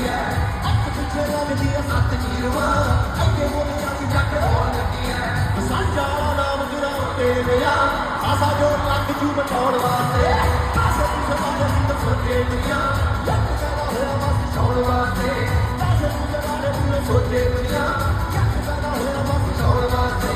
है अख पिछे लगदी है सत नीरवा अगे बोलियां की जट होण लगी है सांझा नाम जुड़ा तेरिया आसा जो लग जू बटौण वास्ते आसे तुझे बारे सिंध सोचे दुनिया जट पैदा होया बस छौण वास्ते आसे तुझे बारे पूरे सोचे दुनिया जट पैदा होया बस छौण वास्ते